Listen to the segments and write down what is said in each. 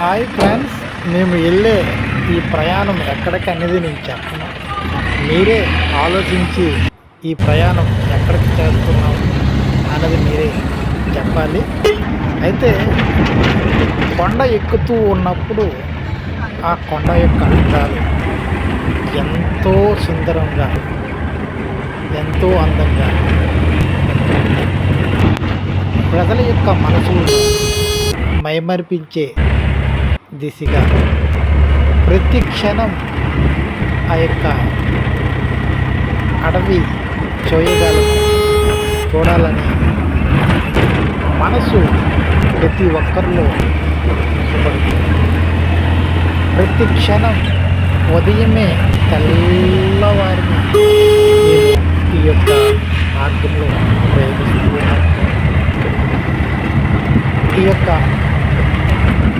Hi friends, మేము వెళ్ళే ఈ ప్రయాణం ఎక్కడికి అనేది నేను చెప్పను. మీరే ఆలోచించి ఈ ప్రయాణం ఎక్కడికి చేస్తున్నాం అన్నది మీరే చెప్పాలి. అయితే కొండ ఎక్కుతూ ఉన్నప్పుడు ఆ కొండ యొక్క అందాలు ఎంతో సుందరంగా, ఎంతో అందంగా ప్రజల యొక్క మనసులను మైమరిపించే దిశగా ప్రతి క్షణం ఆ యొక్క అడవి చూడాలని మనసు ప్రతి ఒక్కరిలో ఇష్టపడుతుంది. ప్రతి క్షణం ఉదయమే తెల్లవారిని ఈ యొక్క మార్గంలో ప్రయోగిస్తూ ఉన్నాం. ఈ యొక్క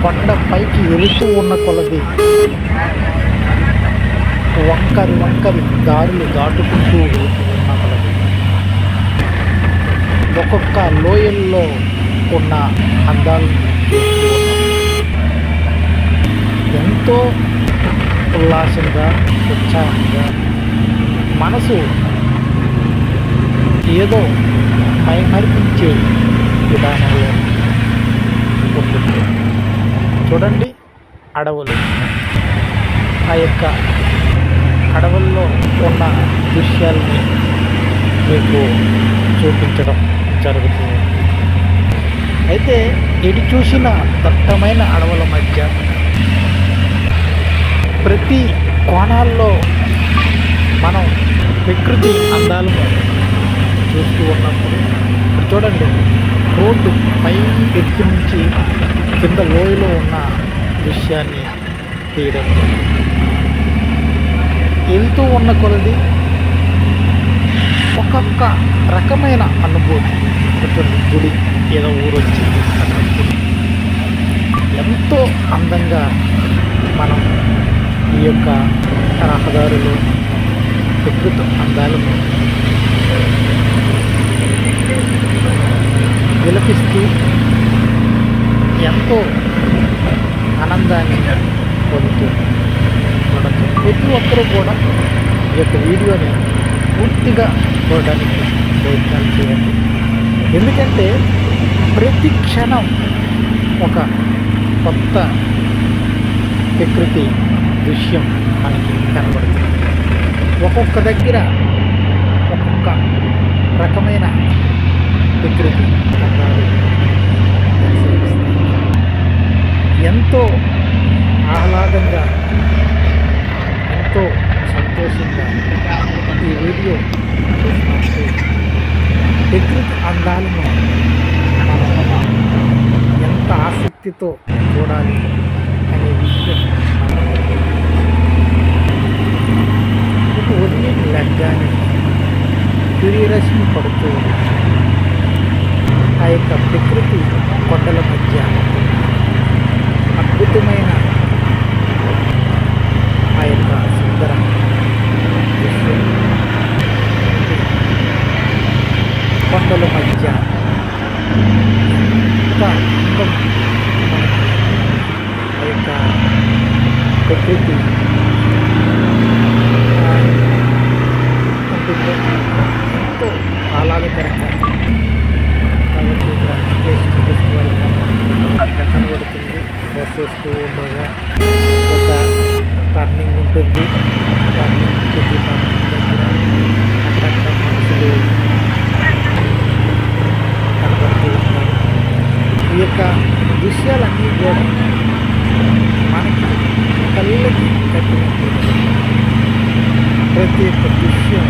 కొండ పైకి వెళుతూ ఉన్న కొలది వంకరి దారులు దాటుకుంటూ వెళుతూ ఉన్న కొలది ఒక్కొక్క లోయల్లో ఉన్న అందాలు ఎంతో ఉల్లాసంగా, ఉత్సాహంగా మనసు ఏదో మైమరిపించే విధానంలో ఉంటుంది. చూడండి, అడవులు, ఆ యొక్క అడవుల్లో ఉన్న దృశ్యాలని మీకు చూపించడం జరుగుతుంది. అయితే ఎటు చూసిన దట్టమైన అడవుల మధ్య ప్రతి కోణాల్లో మనం ప్రకృతి అందాలను చూస్తూ ఉన్నప్పుడు చూడండి, రోడ్డు పై ఎత్తు నుంచి కింద లోయలో ఉన్న దృశ్యాన్ని తీయడం వెళ్తూ ఉన్న కొలది ఒక్కొక్క రకమైన అనుభూతి. గుడి ఏదో ఊరు వచ్చింది అన్నట్టు ఎంతో అందంగా మనం ఈ యొక్క రహదారులు ప్రకృతి అందాలను విలపిస్తూ ఎంతో ఆనందాన్ని పొందుతూ ఉండొచ్చు. ప్రతి ఒక్కరూ కూడా ఈ యొక్క వీడియోని పూర్తిగా చూడడానికి ప్రయత్నాలు చేయండి. ఎందుకంటే ప్రతి క్షణం ఒక కొత్త ప్రకృతి దృశ్యం మనకి కనబడుతుంది. ఒక్కొక్క దగ్గర ఒక్కొక్క రకమైన ప్రకృతి అందాలు ఎంతో ఆహ్లాదంగా, ఎంతో సంతోషంగా ఈ వీడియో చూసినప్పుడు ప్రకృతి అందాలను మనం ఎంత ఆసక్తితో చూడాలి అనే విషయం ఒక ఉదయం లగ్గానే సూర్యరశ్మి పడుతూ ఆ యొక్క ప్రకృతి కొండల మధ్య అద్భుతమైన ఆ యొక్క సుందర దృశ్యం, కొండల మధ్య ఎంత అందం ఆ యొక్క ప్రకృతి ఉంటుందో ఎంతో ఆహ్లాదకరంగా. కాబట్టి కనబడుతుంది. బస్ వస్తూ ఉండగా ఒక టర్నింగ్ ఉంటుంది. టర్నింగ్ దగ్గర అక్కడక్కడ మనుషులు కనబడుతూ ఉంటారు. ఈ యొక్క దృశ్యాలన్నీ కూడా మనకి కళ్ళకి కట్టినట్టు ప్రతి ఒక్క దృశ్యం.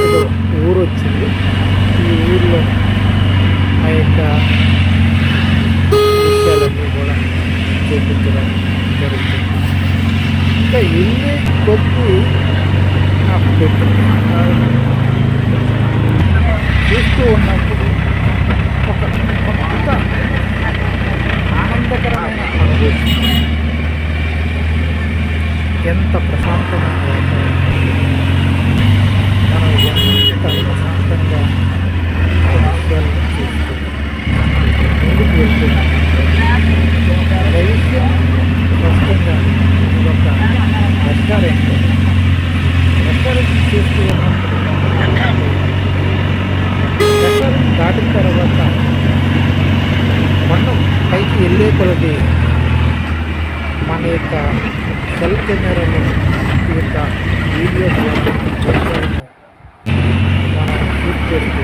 ఏదో ఊరు వచ్చింది, ఈ ఊరిలో ఆ యొక్క దృశ్యాలన్నీ కూడా చూపించడం జరుగుతుంది. ఇంకా వెళ్ళే కొద్ది ఆ ప్రకృతి చూస్తూ ఉన్నప్పుడు ఒక కొత్త ఆనందకరమైన అనుభూతి, ఎంత ప్రశాంతమైన మనం ఎంత ప్రశాంతంగా దృశ్యాలను చూస్తూ ముందుకు వెళ్తున్నాం. దైత్యం స్పష్టంగా ఇదొక రెస్టారెంట్ చేస్తూ ఉన్నప్పుడు రెస్టారెంట్ దాటిన తర్వాత మనం పైకి వెళ్ళే కొలది మన యొక్క సెల్ కెమెరాలో ఈ యొక్క వీడియో మనం షూట్ చేస్తూ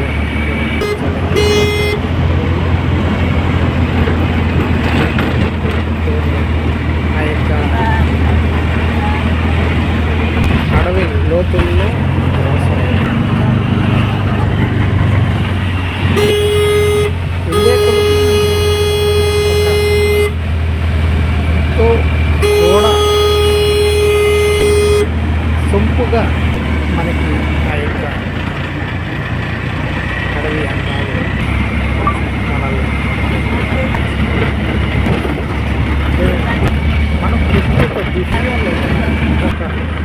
ఆ యొక్క అడవి లోతుల్లో ఎంతో కూడా సొంపుగా మనకి ఆ యొక్క అడవి అందాలు మనల్ని మనం ప్రతి ఒక్క విషయాల్లో ఒక అందం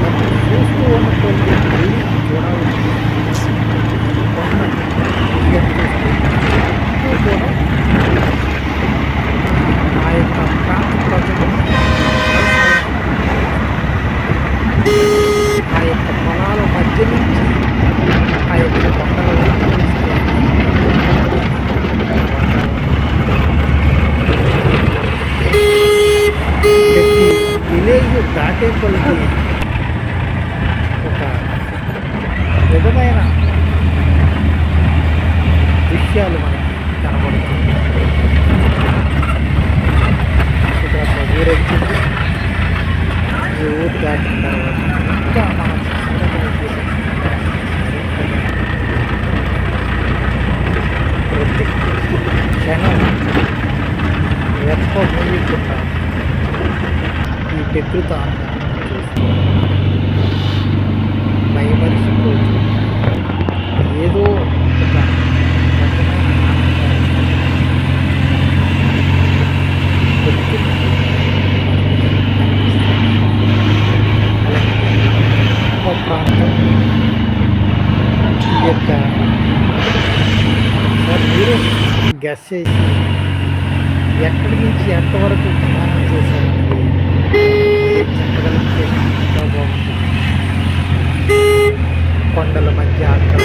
అనేది చూస్తూ ఉన్న కొన్ని మళ్ళీ చూడాలి కూడా ఆ యొక్క ప్రాంత ప్రజలు ఆ యొక్క పొలాల మధ్య నుంచి ఆ యొక్క కొండల విలేజ్ దాటే కొలికి ఒక విధమైన దృశ్యాలు మనకి కనబడుతుంది. ఇక్కడ ఒక ఊరెక్కింది, ఈ ఊరు దాటిన తర్వాత ఇంకా మనం ప్రతి క్షణం ఎక్కువ మునిగిపోతాం ఈ ప్రకృతి భయపరిచిపోతూ ఏదో ఒక రకమైన ఒక ప్రాంతం ఈ యొక్క మీరు గెస్ చేసి ఎక్కడి నుంచి ఎంతవరకు ప్రయాణం చేశారండి చెప్పగలిగితే ఇంకా బాగుంటుంది. కొండల మధ్య అక్కడ